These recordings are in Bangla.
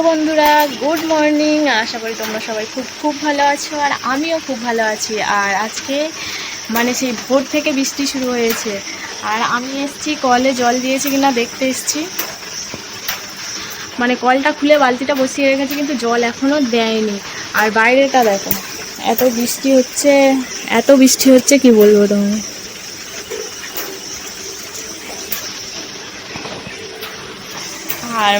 বন্ধুরা, গুড মর্নিং। আশা করি তোমরা সবাই খুব খুব ভালো আছো, আর আমিও খুব ভালো আছি। আর আজকে মানে সেই ভোর থেকে বৃষ্টি শুরু হয়েছে, আর আমি এসছি কলে জল দিয়েছি কিনা দেখতে এসছি। মানে কলটা খুলে বালতিটা বসিয়ে রেখেছি, কিন্তু জল এখনও দেয়নি। আর বাইরেটা দেখো, এত বৃষ্টি হচ্ছে কি বলবো তোমার। আর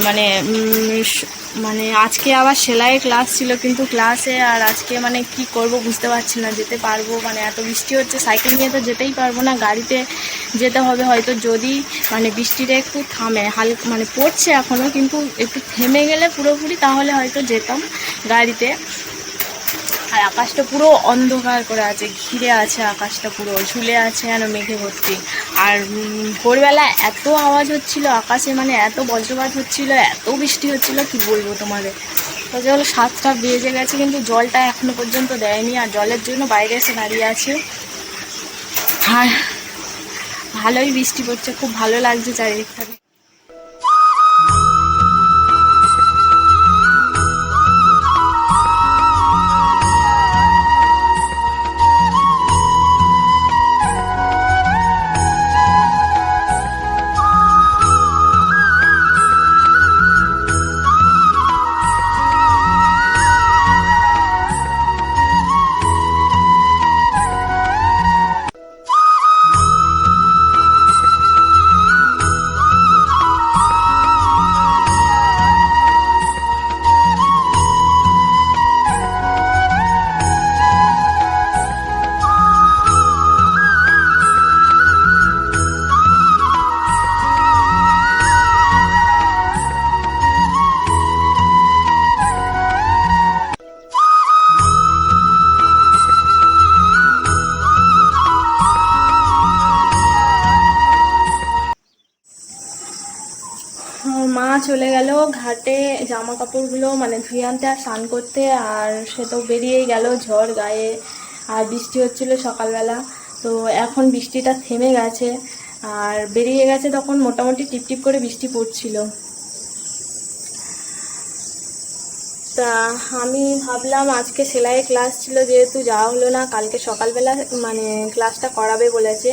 মানে আজকে আবার সেলাইয়ের ক্লাস ছিল, কিন্তু ক্লাসে আর আজকে মানে কি করব বুঝতে পারছি না, যেতে পারবো। মানে এত বৃষ্টি হচ্ছে, সাইকেল নিয়ে তো যেতেই পারবো না, গাড়িতে যেতে হবে হয়তো। যদি মানে বৃষ্টিটা একটু থামে, হালকা মানে পড়ছে এখনও, কিন্তু একটু থেমে গেলে পুরোপুরি, তাহলে হয়তো যেতাম গাড়িতে। আর আকাশটা পুরো অন্ধকার করে আছে, ঘিরে আছে আকাশটা, পুরো ঝুলে আছে যেন মেঘে ভর্তি। আর ভোরবেলা এত আওয়াজ হচ্ছিল আকাশে, মানে এত বজ্রপাত হচ্ছিল, এত বৃষ্টি হচ্ছিল কি বলবো তোমাদের। তো যেগুলো 7টা বেজে গেছে, কিন্তু জলটা এখনো পর্যন্ত দেয়নি। আর জলের জন্য বাইরে এসে দাঁড়িয়ে আছে। আর ভালোই বৃষ্টি পড়ছে, খুব ভালো লাগছে চারিদিকটা। মা চলে গেল ঘাটে জামা কাপড়গুলো মানে ধুয়ে আনতে আর স্নান করতে। আর সে তো বেরিয়েই গেল ঝড় গায়ে। আর বৃষ্টি হচ্ছিল সকালবেলা, তো এখন বৃষ্টিটা থেমে গেছে। আর বেরিয়ে গেছে তখন মোটামুটি টিপটিপ করে বৃষ্টি পড়ছিল। তা আমি ভাবলাম আজকে সেলাইয়ের ক্লাস ছিল, যেহেতু যাওয়া হলো না, কালকে সকালবেলা মানে ক্লাসটা করাবে বলেছে।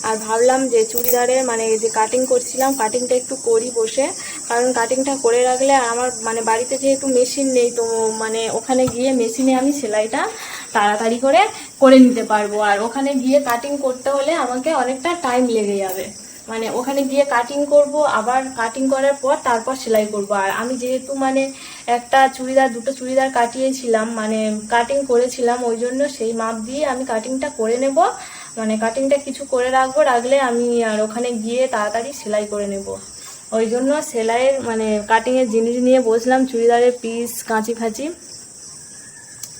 আর ভাবলাম যে চুড়িদারে মানে যে কাটিং করছিলাম, কাটিংটা একটু করি বসে, কারণ কাটিংটা করে রাখলে আমার মানে বাড়িতে যেহেতু মেশিন নেই, তো মানে ওখানে গিয়ে মেশিনে আমি সেলাইটা তাড়াতাড়ি করে নিতে পারবো। আর ওখানে গিয়ে কাটিং করতে হলে আমাকে অনেকটা টাইম লেগে যাবে। মানে ওখানে গিয়ে কাটিং করব, আবার কাটিং করার পর তারপর সেলাই করব। আর আমি যেহেতু মানে দুটো চুড়িদার কাটিয়েছিলাম, মানে কাটিং করেছিলাম, ওই জন্য সেই মাপ দিয়ে আমি কাটিংটা করে নেব। মানে কাটিংটা কিছু করে রাখলে আমি আর ওখানে গিয়ে তাড়াতাড়ি সেলাই করে নেব। ওই জন্য সেলাইয়ের মানে কাটিংয়ের জিনিস নিয়ে বসলাম, চুড়িদারের পিস, কাঁচি ফাঁচি।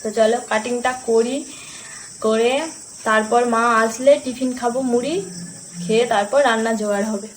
তো চলো কাটিংটা করে তারপর মা আসলে টিফিন খাবো, মুড়ি খেয়ে তারপর রান্না জোগাড় হবে।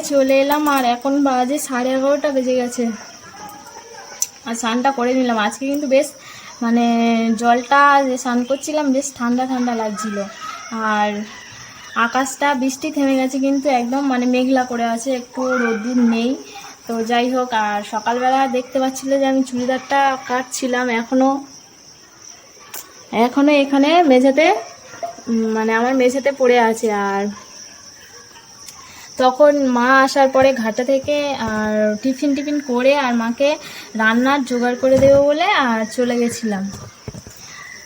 চলে এলাম, আর এখন বাজে 11:30 বেজে গেছে। আর স্নানটা করে নিলাম। আজকে কিন্তু বেশ মানে জলটা যে স্নান করছিলাম বেশ ঠান্ডা ঠান্ডা লাগছিল। আর আকাশটা বৃষ্টি থেমে গেছে, কিন্তু একদম মানে মেঘলা করে আছে, একটু রোদ্দুর নেই। তো যাই হোক, আর সকালবেলা দেখতে পাচ্ছিলে যে আমি চুড়িদারটা কাটছিলাম, এখনও এখানে মেঝেতে মানে আমার মেঝেতে পড়ে আছে। আর তখন মা আসার পরে ঘাটা থেকে আর টিফিন করে আর মাকে রান্নার জোগাড় করে দেবো বলে আর চলে গেছিলাম,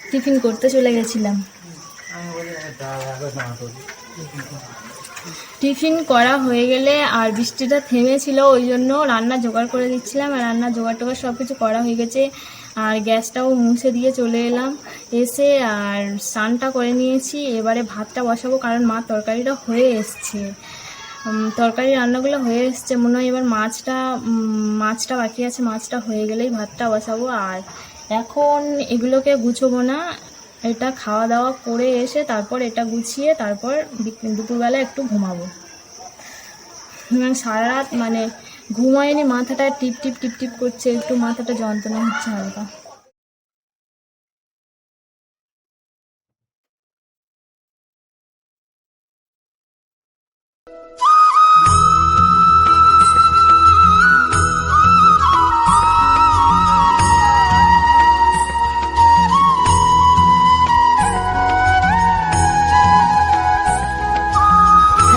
টিফিন করতে চলে গেছিলাম। টিফিন করা হয়ে গেলে আর বৃষ্টিটা থেমেছিল, ওই জন্য রান্না জোগাড় করে দিচ্ছিলাম। আর রান্না জোগাড় টোগাড় সব কিছু করা হয়ে গেছে, আর গ্যাসটাও মুছে দিয়ে চলে এলাম। এসে আর স্নানটা করে নিয়েছি, এবারে ভাতটা বসাবো, কারণ মা তরকারিটা হয়ে এসছে, তরকারি রান্নাগুলো হয়ে এসছে। মনে হয় এবার মাছটা বাকি আছে, মাছটা হয়ে গেলেই ভাতটা বসাবো। আর এখন এগুলোকে গুছোবো না, এটা খাওয়া দাওয়া করে এসে তারপর এটা গুছিয়ে তারপর দুপুরবেলা একটু ঘুমাবো। সারা রাত মানে ঘুমায়নি, মাথাটা টিপ টিপ টিপ টিপ করছে, একটু মাথাটা যন্ত্রণা হচ্ছে হালকা।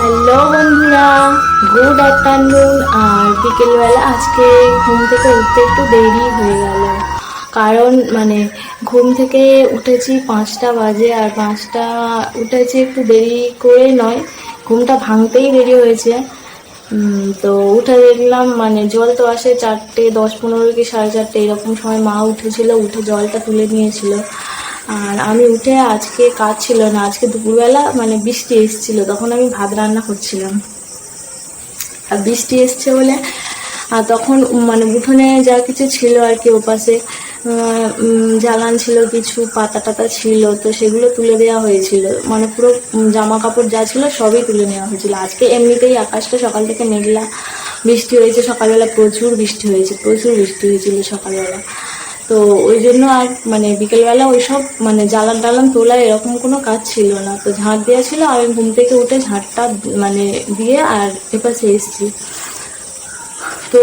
হ্যালো বন্ধুরা, গুড আফটারনুন। আর বিকেলবেলা আজকে ঘুম থেকে উঠতে একটু দেরি হয়ে গেল, কারণ মানে ঘুম থেকে উঠেছি 5টা বাজে। আর 5টা উঠেছি একটু দেরি করে নয়, ঘুমটা ভাঙতেই দেরি হয়েছে। তো উঠে দেখলাম মানে জল তো আসে 4টে 10-15 কি 4:30 এরকম সময় মা উঠেছিল, উঠে জলটা তুলে নিয়েছিল। আর আমি উঠে আজকে কাজ ছিল না, আজকে দুপুরবেলা মানে বৃষ্টি এসেছিল, তখন আমি ভাত রান্না করছিলাম। আর বৃষ্টি এসছে বলে আর তখন মানে উঠোনে যা কিছু ছিল আর কি, ওপাশে জ্বালান ছিল, কিছু পাতা টাতা ছিল, তো সেগুলো তুলে দেওয়া হয়েছিল। মানে পুরো জামা কাপড় যা ছিল সবই তুলে নেওয়া হয়েছিল। আজকে এমনিতেই আকাশটা সকাল থেকে মেঘলা, বৃষ্টি হয়েছে সকালবেলা, প্রচুর বৃষ্টি হয়েছিল সকালবেলা। তো ওই জন্য আর মানে বিকেলবেলা ওইসব মানে জ্বালান টালান তোলা এরকম কোনো কাজ ছিল না। তো ঝাঁট দেওয়া ছিল, আমি ঘুম থেকে উঠে ঝাঁটটা মানে দিয়ে আর এপাশে এসেছি। তো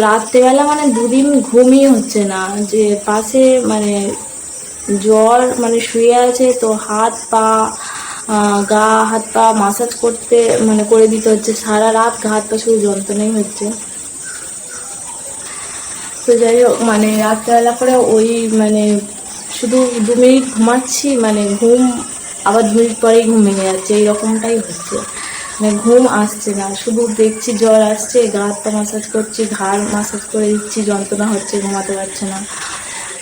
রাত্রেবেলা মানে 2 দিন ঘুমই হচ্ছে না, যে পাশে মানে জ্বর মানে শুয়ে আছে, তো হাত পা মাসাজ করতে মানে করে দিতে হচ্ছে, সারা রাত হাত পা শুধু যন্ত্রণাই হচ্ছে। তো যাই হোক, মানে রাত্রেবেলা করে ওই মানে শুধু 2 মিনিট ঘুমাচ্ছি, মানে ঘুম আবার 2 মিনিট পরেই ঘুম ভেঙে যাচ্ছে, এইরকমটাই হচ্ছে। মানে ঘুম আসছে না, শুধু দেখছি জ্বর আসছে, গা হাত পা মাসাজ করছি, ঘাড় মাসাজ করে দিচ্ছি, যন্ত্রণা হচ্ছে, ঘুমাতে পারছে না।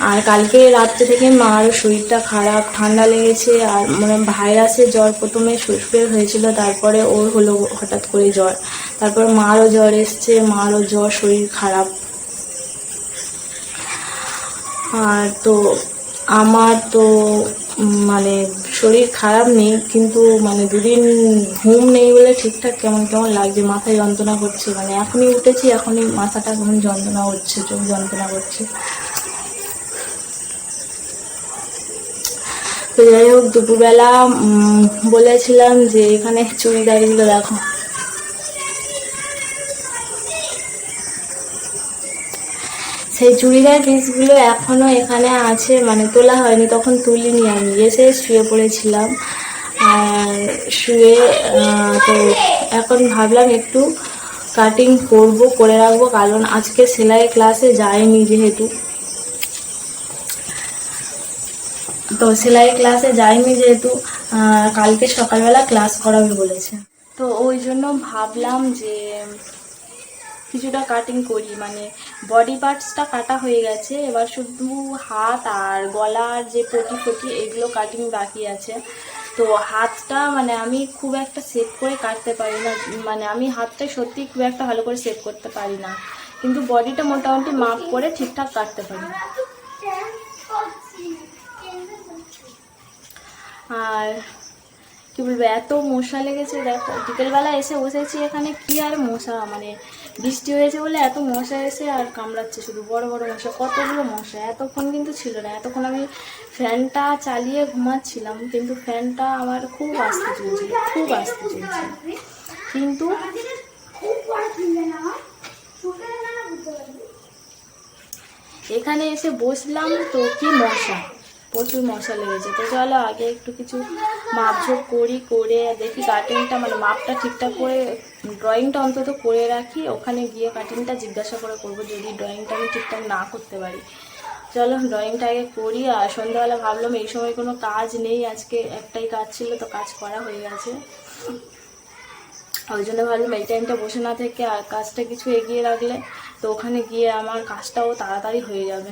আর কালকে রাত্রে থেকে মারও শরীরটা খারাপ, ঠান্ডা লেগেছে। আর মানে ভাইরাসের জ্বর প্রথমে শ্বশুরের হয়েছিল, তারপরে ওর হলো হঠাৎ করে জ্বর, তারপর মারও জ্বর এসছে, মারও জ্বর, শরীর খারাপ। আর তো আমার তো মানে শরীর খারাপ নেই, কিন্তু মানে 2 দিন ঘুম নেই বলে ঠিকঠাক কেমন কেমন লাগছে, মাথায় যন্ত্রণা করছে। মানে এখনই উঠেছি, এখনই মাথাটা কেমন যন্ত্রণা হচ্ছে, চোখ যন্ত্রণা করছে। তো যাই হোক, দুপুরবেলা বলেছিলাম যে এখানে চুড়িদারগুলো দেখো, সেই চুড়িদার পিসগুলো এখনও এখানে আছে, মানে তোলা হয়নি, তখন তুলিনি, আমি এসে শুয়ে পড়েছিলাম। আর শুয়ে তো এখন ভাবলাম একটু কাটিং করে রাখবো, কারণ আজকে সেলাই ক্লাসে যায়নি যেহেতু, কালকে সকালবেলা ক্লাস করাবে বলেছে। তো ওই জন্য ভাবলাম যে কিছুটা কাটিং করি, মানে বডি পার্টসটা কাটা হয়ে গেছে, এবার শুধু হাত আর গলার যে পটি এগুলো কাটিং বাকি আছে। তো হাতটা মানে আমি খুব একটা সেভ করে কাটতে পারি না, মানে আমি হাতটা সত্যি খুব একটা ভালো করে সেভ করতে পারি না, কিন্তু বডিটা মোটামুটি মাপ করে ঠিকঠাক কাটতে পারি। আর কি বলবো, এত মশা লেগেছে। দেখো বিকেলবেলা এসে বসেছি এখানে, কি আর মশা, মানে বৃষ্টি হয়েছে বলে এত মশা এসে আর কামড়াচ্ছে, শুধু বড় বড় মশা, কতগুলো মশা। এতক্ষণ কিন্তু ছিল না, এতক্ষণ আমি ফ্যানটা চালিয়ে ঘুমাচ্ছিলাম, কিন্তু ফ্যানটা আমার খুব আস্তে চলছিল, খুব আস্তে চলছিল। কিন্তু এখানে এসে বসলাম তো কি মশা, প্রচুর মশা লেগেছে। তো চলো আগে একটু কিছু মাপঝোপ করি, করে দেখি কাটিংটা, মানে মাপটা ঠিকঠাক করে, ড্রয়িংটা অন্তত করে রাখি, ওখানে গিয়ে কাটিংটা জিজ্ঞাসা করে করবো যদি ড্রয়িংটা আমি ঠিকঠাক না করতে পারি। চলো ড্রয়িংটা আগে করি। আর সন্ধ্যাবেলা ভাবলাম এই সময় কোনো কাজ নেই, আজকে একটাই কাজ ছিল, তো কাজ করা হয়ে গেছে। ওই জন্য ভাবলাম এই টাইমটা বসে না থেকে আর কাজটা কিছু এগিয়ে রাখলে তো ওখানে গিয়ে আমার কাজটাও তাড়াতাড়ি হয়ে যাবে।